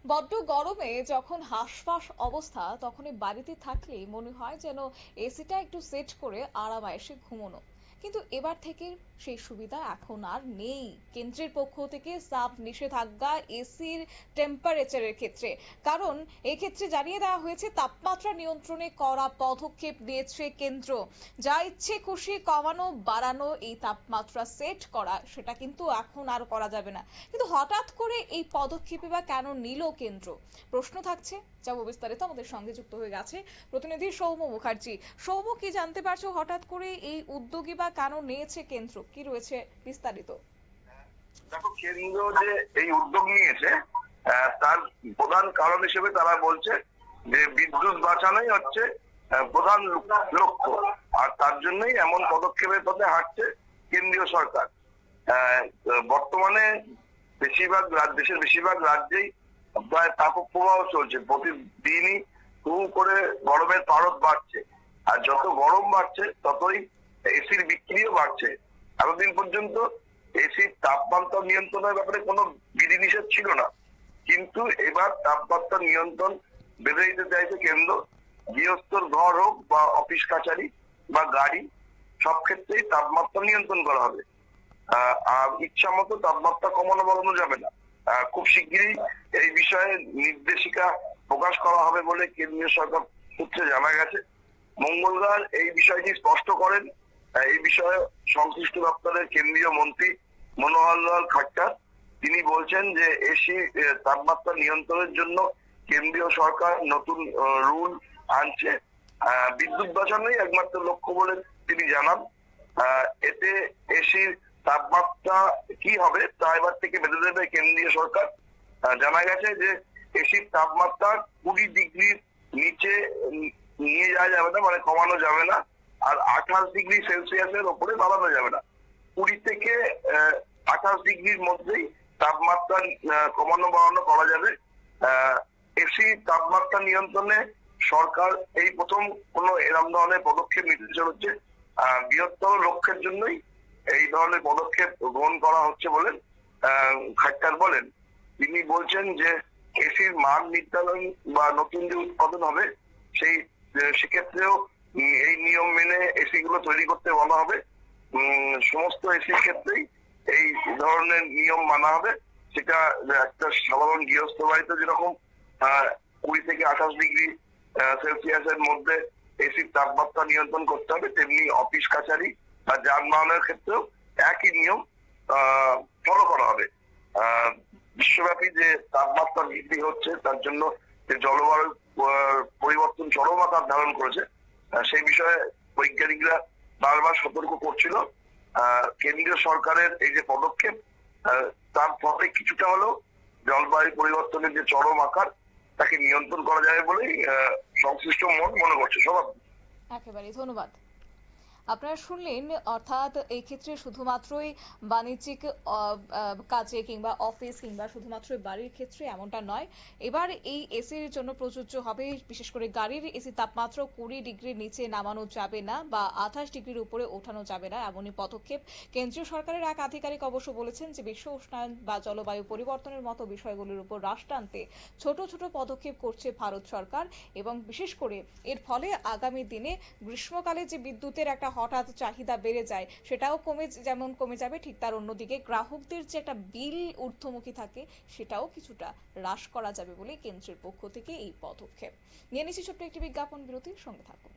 বড্ড গরমে যখন হাঁসফাঁস অবস্থা তখনই বাড়িতে থাকলে মনে হয় যেন এসিটা একটু সেট করে আরামে ঘুমানো। কিন্তু এবার থেকে সেই সুবিধা এখন আর নেই। কেন্দ্রের পক্ষ থেকে সাফ নিষেধাজ্ঞা এসির টেম্পারেচারের ক্ষেত্রে। কারণ এক্ষেত্রে জানিয়ে দেওয়া হয়েছে তাপমাত্রা নিয়ন্ত্রণে কড়া পদক্ষেপ নিয়েছে কেন্দ্র। যা ইচ্ছে খুশি কমানো বাড়ানো, এই তাপমাত্রা সেট করা সেটা কিন্তু এখন আর করা যাবে না। কিন্তু হঠাৎ করে এই পদক্ষেপে বা কেন নিল কেন্দ্র, প্রশ্ন থাকছে। যাবো বিস্তারিত, আমাদের সঙ্গে যুক্ত হয়ে গেছে প্রতিনিধি সৌম্য মুখার্জি। সৌম্য, কি জানতে পারছো হঠাৎ করে এই উদ্যোগী বা কেন নিয়েছে কেন্দ্র, কি রয়েছে বিস্তারিত? দেখো, কেন্দ্র যে এই উদ্যোগ নিয়েছে তার প্রধান কারণ হিসেবে তারা বলছে যে বিদ্যুৎ বাঁচানোই হচ্ছে প্রধান লক্ষ্য, আর তার জন্যই এমন পদক্ষেপের পথে হাঁটছে কেন্দ্রীয় সরকার। বর্তমানে দেশের বেশিরভাগ রাজ্যেই প্রায় তাপপ্রবাহ চলছে, প্রতিদিনই করে গরমের পারদ বাড়ছে, আর যত গরম বাড়ছে ততই এসির বিক্রিও বাড়ছে। এতদিন পর্যন্ত এসির তাপমাত্রা নিয়ন্ত্রণের ব্যাপারে কোনো বিধিনিষেধ ছিল না, কিন্তু এবার তাপমাত্রা নিয়ন্ত্রণ বেঁধে দিতে চাইছে কেন্দ্র। গৃহস্থর ঘর হোক বা অফিস কাছারি বা গাড়ি, সব ক্ষেত্রেই তাপমাত্রা নিয়ন্ত্রণ করা হবে। আর ইচ্ছা মতো তাপমাত্রা কমানো বাড়ানো যাবে না। খুব শিগগিরই এই বিষয়ে নির্দেশিকা প্রকাশ করা হবে বলে কেন্দ্রীয় সরকার সূত্রে জানা গেছে। মঙ্গলবার এই বিষয়টি স্পষ্ট করেন এই বিষয়ে সংশ্লিষ্ট দপ্তরের কেন্দ্রীয় মন্ত্রী মনোহর লাল খাট্টার। তিনি বলছেন যে এসি তাপমাত্রা নিয়ন্ত্রণের জন্য কেন্দ্রীয় সরকার নতুন রুল আনছে, বিদ্যুৎ বাঁচানোই একমাত্র লক্ষ্য বলে তিনি জানান। এতে এসির তাপমাত্রা কি হবে তা এবার থেকে বেঁধে দেবে কেন্দ্রীয় সরকার। জানা গেছে যে এসির তাপমাত্রা 20 ডিগ্রির নিচে নিয়ে যাওয়া যাবে না, মানে কমানো যাবে না, আর 28 ডিগ্রি সেলসিয়াসের ওপরে বাড়ানো যাবে না। 20 থেকে 28 ডিগ্রির মধ্যেই তাপমাত্রা কমানো বাড়ানো করা যাবে। এসি তাপমাত্রা নিয়ন্ত্রণে সরকার এই প্রথম কোনো এরম ধরনের পদক্ষেপ নিতে চলেছে। বৃহত্তর লক্ষ্যের জন্যই এই ধরনের পদক্ষেপ গ্রহণ করা হচ্ছে বলেন খাট্টার বলেন। তিনি বলছেন যে এসির মান নির্ধারণ বা নতুন যে উৎপাদন হবে সেক্ষেত্রেও এই নিয়ম মেনে এসি গুলো তৈরি করতে বলা হবে। সমস্ত এসির ক্ষেত্রেই এই ধরনের নিয়ম মানা হবে। সেটা একটা সাধারণ গৃহস্থ বাড়িতে যেরকম 20 থেকে 28 ডিগ্রি সেলসিয়াসের মধ্যে এসির তাপমাত্রা নিয়ন্ত্রণ করতে হবে, তেমনি অফিস কাছারি বা যানবাহনের ক্ষেত্রেও একই নিয়ম ফলো করা হবে। বিশ্বব্যাপী যে তাপমাত্রা বৃদ্ধি হচ্ছে তার জন্য যে জলবায়ু পরিবর্তন চরম আকার ধারণ করেছে, সেই বিষয়ে বৈজ্ঞানিকরা বারবার সতর্ক করছিল। কেন্দ্রীয় সরকারের এই যে পদক্ষেপ, তার ফলে কিছুটা হলেও জলবায়ু পরিবর্তনের যে চরম আকার তাকে নিয়ন্ত্রণ করা যাবে বলেই সংশ্লিষ্ট মত মনে করছে। সবাই একেবারে ধন্যবাদ। আপনারা শুনলেন, অর্থাৎ এই ক্ষেত্রে শুধুমাত্রই বাণিজ্যিক কাজে কিংবা অফিস কিংবা শুধুমাত্র বাড়ির ক্ষেত্রে এমনটা নয়। এবার এই এসির জন্য প্রযোজ্য হবে, বিশেষ করে গাড়ির এসি তাপমাত্রা 20 ডিগ্রির নিচে নামানো যাবে না বা 28 ডিগ্রির উপরে ওঠানো যাবে না, এমনই পদক্ষেপ। কেন্দ্রীয় সরকারের এক আধিকারিক অবশ্য বলেছেন যে বিশ্ব উষ্ণায়ন বা জলবায়ু পরিবর্তনের মতো বিষয়গুলির উপর হ্রাস টানতে ছোট ছোট পদক্ষেপ করছে ভারত সরকার। এবং বিশেষ করে এর ফলে আগামী দিনে গ্রীষ্মকালে যে বিদ্যুতের একটা হঠাৎ চাহিদা বেড়ে যায় সেটাও যেমন কমে যাবে, ঠিক তার অন্যদিকে গ্রাহকদের যে একটা বিল ঊর্ধ্বমুখী থাকে সেটাও কিছুটা হ্রাস করা যাবে বলে কেন্দ্রের পক্ষ থেকে এই পদক্ষেপ নিয়ে নিচ্ছে। ছোট্ট একটি বিজ্ঞাপন বিরতির সঙ্গে থাকুন।